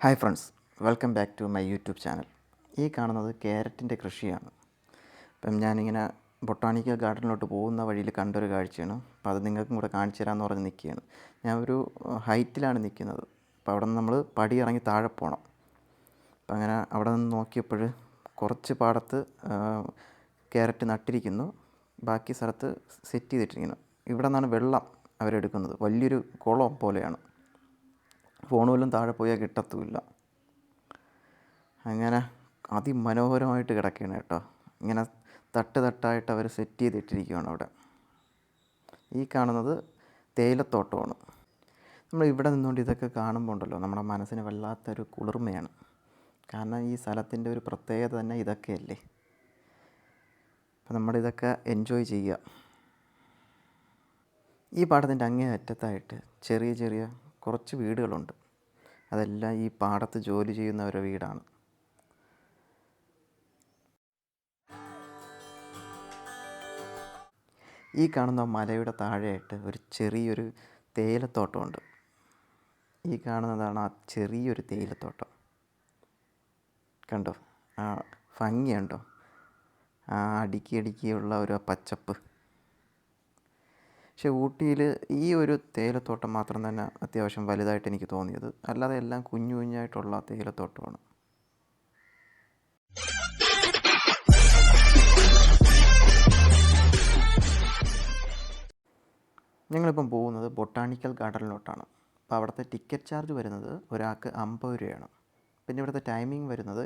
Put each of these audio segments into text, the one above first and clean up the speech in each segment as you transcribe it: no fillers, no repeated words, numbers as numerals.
Hi friends, welcome back to my YouTube channel. ഈ കാണുന്നത് ക്യാരറ്റിൻ്റെ കൃഷിയാണ്. അപ്പം ഞാനിങ്ങനെ ബൊട്ടാണിക്കൽ ഗാർഡനിലോട്ട് പോകുന്ന വഴിയിൽ കണ്ടൊരു കാഴ്ചയാണ്. അപ്പോൾ അത് നിങ്ങൾക്കും കൂടെ കാണിച്ചു തരാമെന്ന് പറഞ്ഞ് നിൽക്കുകയാണ്. ഞാൻ ഒരു ഹൈറ്റിലാണ് നിൽക്കുന്നത്. അപ്പോൾ അവിടെ നിന്ന് നമ്മൾ പടി ഇറങ്ങി താഴെ പോകണം. അപ്പം അങ്ങനെ അവിടെ നിന്ന് നോക്കിയപ്പോൾ കുറച്ച് പാടത്ത് ക്യാരറ്റ് നട്ടിരിക്കുന്നു, ബാക്കി സ്ഥലത്ത് സെറ്റ് ചെയ്തിട്ടിരിക്കുന്നു. ഇവിടെ നിന്നാണ് വെള്ളം അവരെടുക്കുന്നത്. വലിയൊരു കുളം പോലെയാണ്. ഫോണുപോലും താഴെ പോയാൽ കിട്ടത്തുമില്ല. അങ്ങനെ അതിമനോഹരമായിട്ട് കിടക്കുകയാണ് കേട്ടോ. ഇങ്ങനെ തട്ടായിട്ട് അവർ സെറ്റ് ചെയ്തിട്ടിരിക്കുകയാണ് അവിടെ. ഈ കാണുന്നത് തേയിലത്തോട്ടമാണ്. നമ്മൾ ഇവിടെ നിന്നുകൊണ്ട് ഇതൊക്കെ കാണുമ്പോൾ ഉണ്ടല്ലോ, നമ്മുടെ മനസ്സിന് വല്ലാത്തൊരു കുളിർമയാണ്. കാരണം ഈ സ്ഥലത്തിൻ്റെ ഒരു പ്രത്യേകത തന്നെ ഇതൊക്കെയല്ലേ. അപ്പം നമ്മളിതൊക്കെ എൻജോയ് ചെയ്യുക. ഈ പാടത്തിൻ്റെ അങ്ങേ അറ്റത്തായിട്ട് ചെറിയ കുറച്ച് വീടുകളുണ്ട്. അതെല്ലാം ഈ പാടത്ത് ജോലി ചെയ്യുന്നവരുടെ വീടാണ്. ഈ കാണുന്ന മലയുടെ താഴെയായിട്ട് ഒരു ചെറിയൊരു തേയിലത്തോട്ടമുണ്ട്. ഈ കാണുന്നതാണ് ആ ചെറിയൊരു തേയിലത്തോട്ടം. കണ്ടോ, ആ ഭംഗിയുണ്ടോ, ആ അടുക്കിയുള്ള ഒരു പച്ചപ്പ്. പക്ഷേ ഊട്ടിയിൽ ഈ ഒരു തേയിലത്തോട്ടം മാത്രം തന്നെ അത്യാവശ്യം വലുതായിട്ട് എനിക്ക് തോന്നിയത്. അല്ലാതെ എല്ലാം കുഞ്ഞായിട്ടുള്ള തേയിലത്തോട്ടമാണ്. ഞങ്ങളിപ്പം പോകുന്നത് ബൊട്ടാണിക്കൽ ഗാർഡനിലോട്ടാണ്. അപ്പോൾ അവിടുത്തെ ടിക്കറ്റ് ചാർജ് വരുന്നത് ഒരാൾക്ക് 50 രൂപയാണ്. പിന്നെ ഇവിടുത്തെ ടൈമിംഗ് വരുന്നത്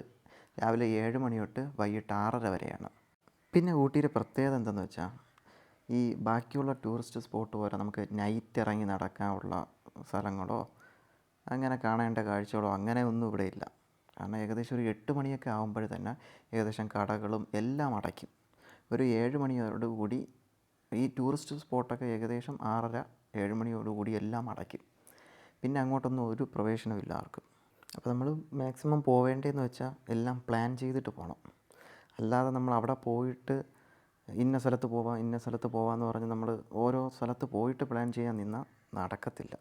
രാവിലെ 7 മണി തൊട്ട് വൈകിട്ട് 6:30 വരെയാണ്. പിന്നെ ഊട്ടിയുടെ പ്രത്യേകത എന്തെന്ന് വെച്ചാൽ, ഈ ബാക്കിയുള്ള ടൂറിസ്റ്റ് സ്പോട്ട് പോലെ നമുക്ക് നൈറ്റ് ഇറങ്ങി നടക്കാനുള്ള സ്ഥലങ്ങളോ അങ്ങനെ കാണേണ്ട കാഴ്ചകളോ അങ്ങനെ ഒന്നും ഇവിടെ ഇല്ല. കാരണം ഏകദേശം ഒരു 8 മണിയൊക്കെ ആകുമ്പോൾ തന്നെ ഏകദേശം കടകളും എല്ലാം അടയ്ക്കും. ഒരു 7 മണിയോടുകൂടി ഈ ടൂറിസ്റ്റ് സ്പോട്ടൊക്കെ ഏകദേശം 6:30-7 മണിയോടുകൂടി എല്ലാം അടയ്ക്കും. പിന്നെ അങ്ങോട്ടൊന്നും ഒരു പ്രവേശനമില്ല ആർക്കും. അപ്പോൾ നമ്മൾ മാക്സിമം പോവേണ്ടതെന്ന് വെച്ചാൽ എല്ലാം പ്ലാൻ ചെയ്തിട്ട് പോകണം. അല്ലാതെ നമ്മൾ അവിടെ പോയിട്ട് ഇന്ന സ്ഥലത്ത് പോവാമെന്ന് പറഞ്ഞ് നമ്മൾ ഓരോ സ്ഥലത്ത് പോയിട്ട് പ്ലാൻ ചെയ്യാൻ നിന്നാൽ നടക്കത്തില്ല.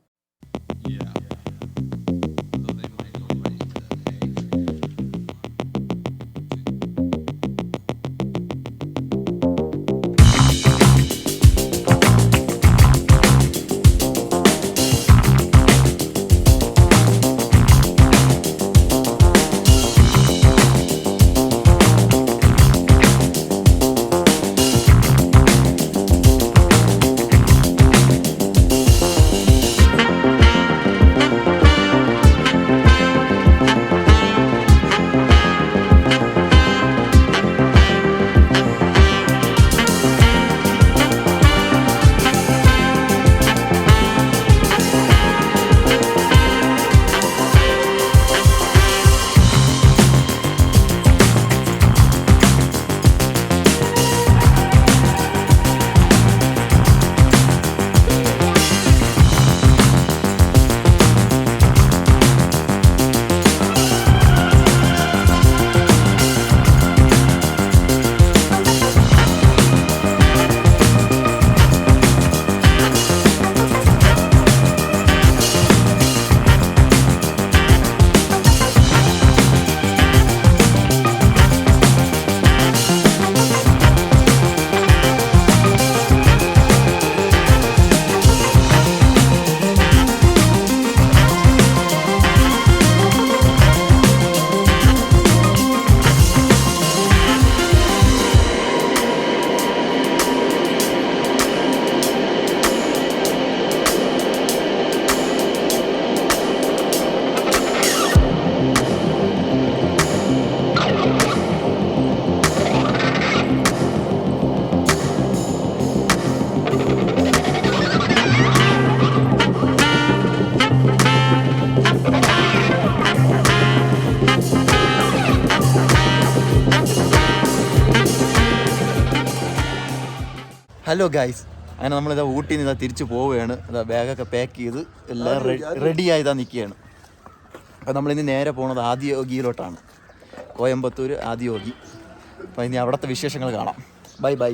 ഹലോ ഗൈസ്, അങ്ങനെ നമ്മളിതാ ഊട്ടിയിൽ നിന്ന് തിരിച്ച് പോവുകയാണ്. ഇതാ ബാഗൊക്കെ പാക്ക് ചെയ്ത് എല്ലാം റെഡിയായി ഇതാ നിൽക്കുകയാണ്. അപ്പോൾ നമ്മളിന്ന് നേരെ പോകുന്നത് ആദിയോഗിയിലോട്ടാണ്, കോയമ്പത്തൂർ ആദിയോഗി. അപ്പോൾ ഇനി അവിടുത്തെ വിശേഷങ്ങൾ കാണാം. ബൈ.